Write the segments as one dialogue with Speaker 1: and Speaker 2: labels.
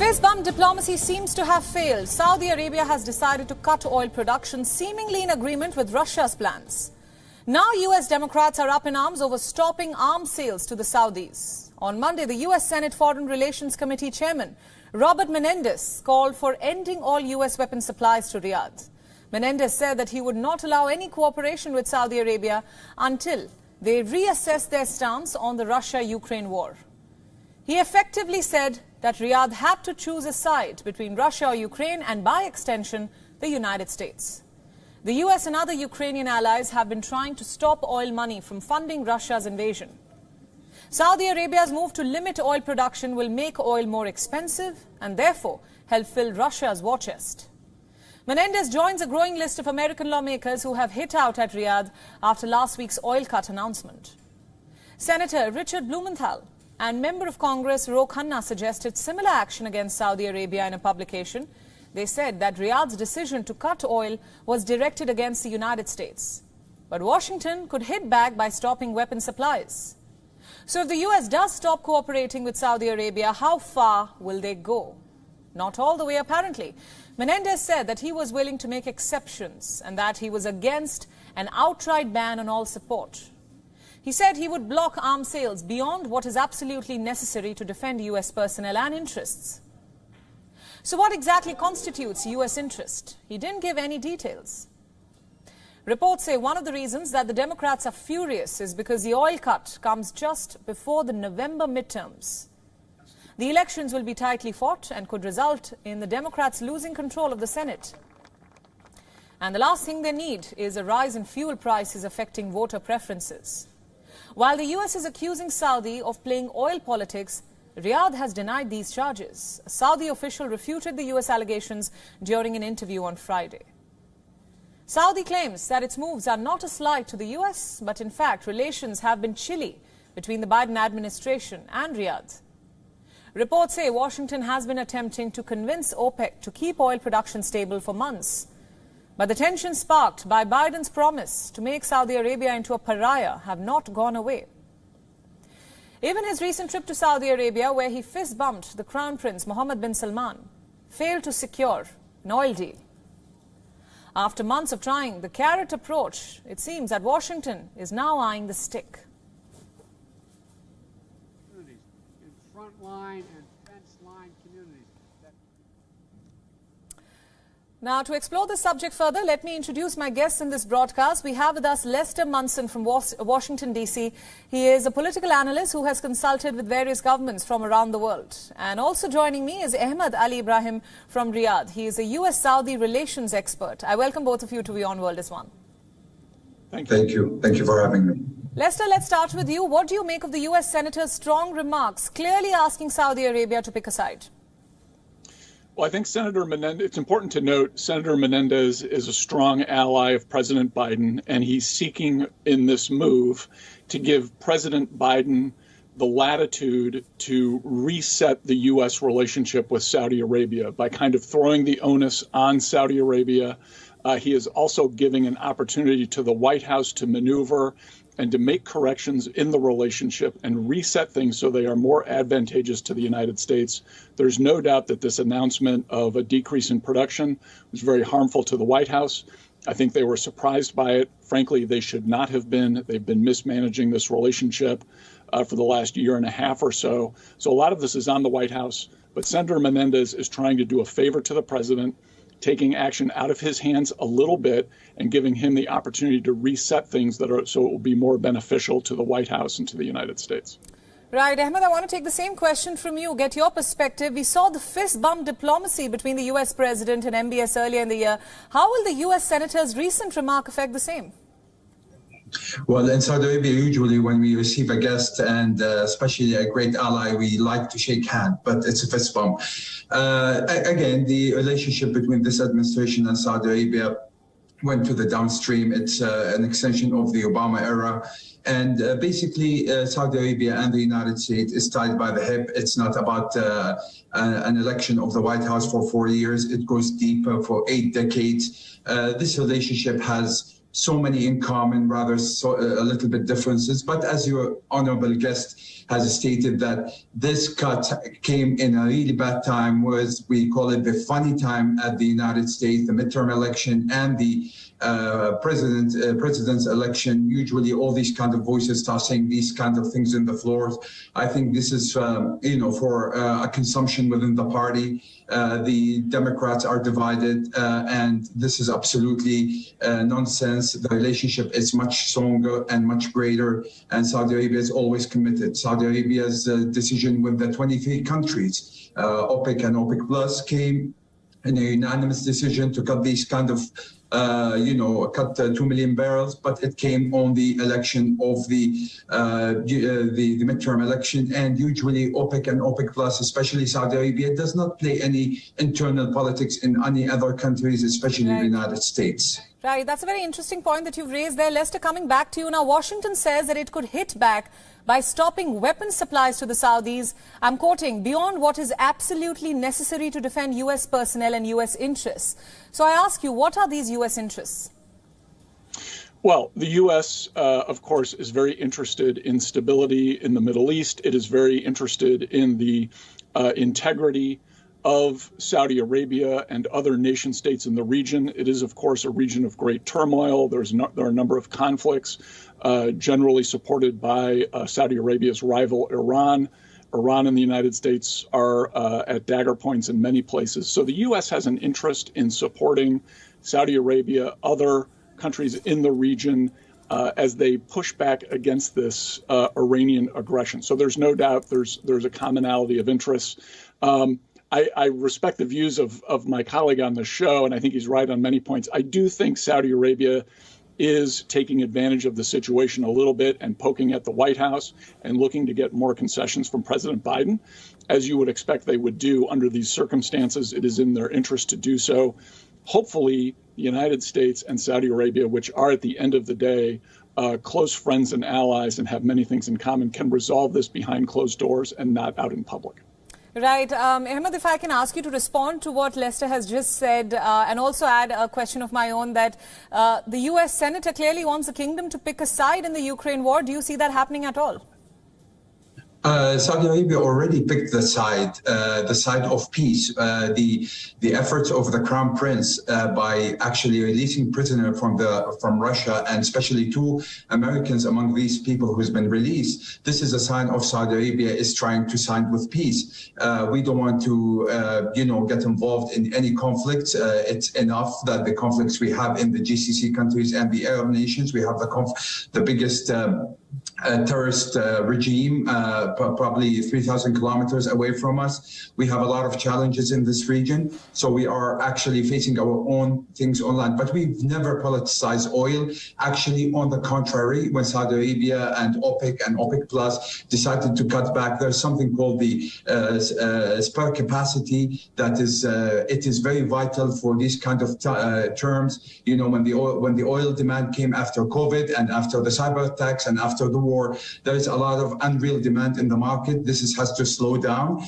Speaker 1: Fist-bump diplomacy seems to have failed. Saudi Arabia has decided to cut oil production, seemingly in agreement with Russia's plans. Now US Democrats are up in arms over stopping arms sales to the Saudis. On Monday, the US Senate Foreign Relations Committee Chairman Robert Menendez called for ending all US weapon supplies to Riyadh. Menendez said that he would not allow any cooperation with Saudi Arabia until they reassess their stance on the Russia-Ukraine war. He effectively said that Riyadh had to choose a side between Russia or Ukraine and, by extension, the United States. The US and other Ukrainian allies have been trying to stop oil money from funding Russia's invasion. Saudi Arabia's move to limit oil production will make oil more expensive and therefore help fill Russia's war chest. Menendez joins a growing list of American lawmakers who have hit out at Riyadh after last week's oil cut announcement. Senator Richard Blumenthal and Member of Congress Ro Khanna suggested similar action against Saudi Arabia in a publication. They said that Riyadh's decision to cut oil was directed against the United States. But Washington could hit back by stopping weapon supplies. So if the US does stop cooperating with Saudi Arabia, how far will they go? Not all the way, apparently. Menendez said that he was willing to make exceptions and that he was against an outright ban on all support. He said he would block arms sales beyond what is absolutely necessary to defend US personnel and interests. So what exactly constitutes US interest? He didn't give any details. Reports say one of the reasons that the Democrats are furious is because the oil cut comes just before the November midterms. The elections will be tightly fought and could result in the Democrats losing control of the Senate. And the last thing they need is a rise in fuel prices affecting voter preferences. While the US is accusing Saudi of playing oil politics, Riyadh has denied these charges. A Saudi official refuted the US allegations during an interview on Friday. Saudi claims that its moves are not a slight to the US, but in fact relations have been chilly between the Biden administration and Riyadh. Reports say Washington has been attempting to convince OPEC to keep oil production stable for months. But the tensions sparked by Biden's promise to make Saudi Arabia into a pariah have not gone away. Even his recent trip to Saudi Arabia, where he fist-bumped the Crown Prince Mohammed bin Salman, failed to secure an oil deal. After months of trying the carrot approach, it seems that Washington is now eyeing the stick.
Speaker 2: In front-line and fence-line communities.
Speaker 1: Now, to explore this subject further, let me introduce my guests in this broadcast. We have with us Lester Munson from Washington, D.C. He is a political analyst who has consulted with various governments from around the world. And also joining me is Ahmed Ali Ibrahim from Riyadh. He is a U.S.-Saudi relations expert. I welcome both of you to Beyond World is One.
Speaker 3: Thank you. Thank you for having me.
Speaker 1: Lester, let's start with you. What do you make of the U.S. Senator's strong remarks, clearly asking Saudi Arabia to pick a side?
Speaker 4: Well, I think Senator Menendez, it's important to note, Senator Menendez is a strong ally of President Biden, and he's seeking in this move to give President Biden the latitude to reset the U.S. relationship with Saudi Arabia by kind of throwing the onus on Saudi Arabia. He is also giving an opportunity to the White House to maneuver and to make corrections in the relationship and reset things so they are more advantageous to the United States. There's no doubt that this announcement of a decrease in production was very harmful to the White House. I think they were surprised by it. Frankly, they should not have been. They've been mismanaging this relationship for the last year and a half or so. So a lot of this is on the White House. But Senator Menendez is trying to do a favor to the president, taking action out of his hands a little bit and giving him the opportunity to reset things so it will be more beneficial to the White House and to the United States.
Speaker 1: Right. Ahmed, I want to take the same question from you, get your perspective. We saw the fist-bump diplomacy between the U.S. President and MBS earlier in the year. How will the U.S. Senator's recent remark affect the same?
Speaker 3: Well, in Saudi Arabia, usually when we receive a guest and especially a great ally, we like to shake hands, but it's a fist bump. Again, the relationship between this administration and Saudi Arabia went to the downstream. It's an extension of the Obama era. And basically, Saudi Arabia and the United States is tied by the hip. It's not about an election of the White House for 4 years. It goes deeper for 8 decades. This relationship has so many in common, rather a little bit differences. But as your honorable guest has stated that this cut came in a really bad time, was we call it the funny time at the United States, the midterm election and the president's election. Usually all these kind of voices start saying these kind of things in the floors. I think this is, for a consumption within the party. The Democrats are divided, and this is absolutely nonsense. The relationship is much stronger and much greater, and Saudi Arabia is always committed. Saudi Arabia's decision with the 23 countries, OPEC and OPEC Plus, came in a unanimous decision to cut these kind of cut 2 million barrels, but it came on the election of the midterm election. And usually OPEC and OPEC Plus, especially Saudi Arabia, does not play any internal politics in any other countries, especially the United States.
Speaker 1: Right. That's a very interesting point that you've raised there. Lester, coming back to you now, Washington says that it could hit back by stopping weapons supplies to the Saudis. I'm quoting, beyond what is absolutely necessary to defend U.S. personnel and U.S. interests. So I ask you, what are these U.S. interests?
Speaker 4: Well, the U.S., of course, is very interested in stability in the Middle East. It is very interested in the integrity of Saudi Arabia and other nation states in the region. It is, of course, a region of great turmoil. There are a number of conflicts, generally supported by Saudi Arabia's rival Iran. Iran and the United States are at dagger points in many places. So the U.S. has an interest in supporting Saudi Arabia, other countries in the region, as they push back against this Iranian aggression. So there's no doubt there's a commonality of interests. I respect the views of my colleague on the show, and I think he's right on many points. I do think Saudi Arabia is taking advantage of the situation a little bit and poking at the White House and looking to get more concessions from President Biden. As you would expect they would do under these circumstances, it is in their interest to do so. Hopefully, the United States and Saudi Arabia, which are at the end of the day close friends and allies and have many things in common, can resolve this behind closed doors and not out in public.
Speaker 1: Right. Ahmed, if I can ask you to respond to what Lester has just said and also add a question of my own, that the U.S. Senator clearly wants the kingdom to pick a side in the Ukraine war. Do you see that happening at all?
Speaker 3: Saudi Arabia already picked the side of peace. The efforts of the Crown Prince by actually releasing prisoners from Russia, and especially 2 Americans among these people who's been released. This is a sign of Saudi Arabia is trying to side with peace. We don't want to, get involved in any conflicts. It's enough that the conflicts we have in the GCC countries and the Arab nations. We have the biggest terrorist regime, probably 3,000 kilometers away from us. We have a lot of challenges in this region. So we are actually facing our own things on land. But we've never politicized oil. Actually, on the contrary, when Saudi Arabia and OPEC Plus decided to cut back, there's something called the spare capacity that is, it is very vital for these kind of terms. When the oil demand came after COVID and after the cyber attacks and after the war, there is a lot of unreal demand in the market. This has to slow down.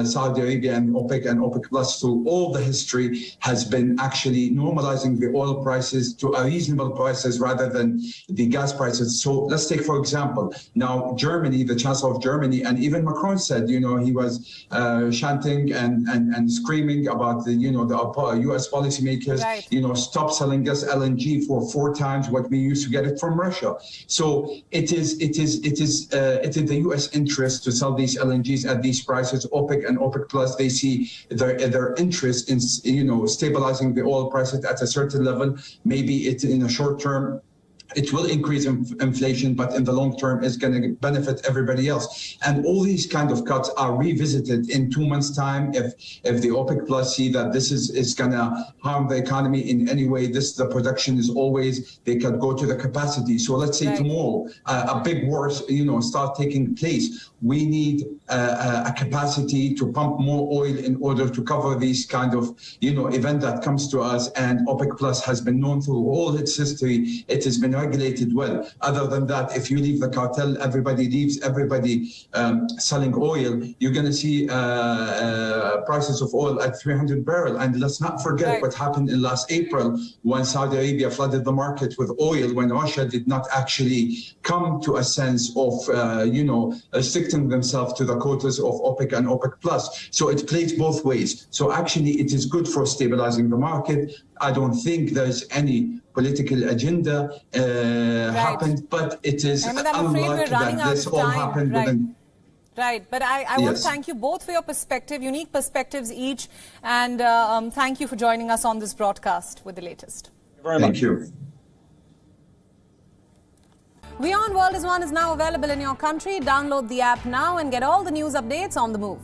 Speaker 3: Saudi Arabia and OPEC Plus, through all the history, has been actually normalizing the oil prices to a reasonable prices rather than the gas prices. So let's take, for example, now Germany, the Chancellor of Germany, and even Macron said, he was chanting and screaming about the U.S. policymakers, right, stop selling us LNG for 4 times what we used to get it from Russia. So it is in the U.S. interest to sell these LNGs at these prices. OPEC and OPEC Plus, they see their interest in stabilizing the oil prices at a certain level. Maybe it in a short term it will increase inflation, but in the long term, it's going to benefit everybody else. And all these kind of cuts are revisited in 2 months' time. If the OPEC Plus see that this is going to harm the economy in any way, the production is always, they can go to the capacity. So let's say tomorrow, a big war, start taking place. We need a capacity to pump more oil in order to cover these kind of, event that comes to us. And OPEC Plus has been known through all its history. It has been regulated well. Other than that, if you leave the cartel, everybody leaves, everybody selling oil, you're going to see prices of oil at 300 barrel. And let's not forget what happened in last April when Saudi Arabia flooded the market with oil, when Russia did not actually come to a sense of, restricting themselves to the quotas of OPEC and OPEC plus. So it plays both ways. So actually, it is good for stabilizing the market. I don't think there's any political agenda happened, but it is unlikely that this all happened within.
Speaker 1: Right, but I want to thank you both for your perspective, unique perspectives each, and thank you for joining us on this broadcast with the latest.
Speaker 3: Thank you.
Speaker 1: WION World is One is now available in your country. Download the app now and get all the news updates on the move.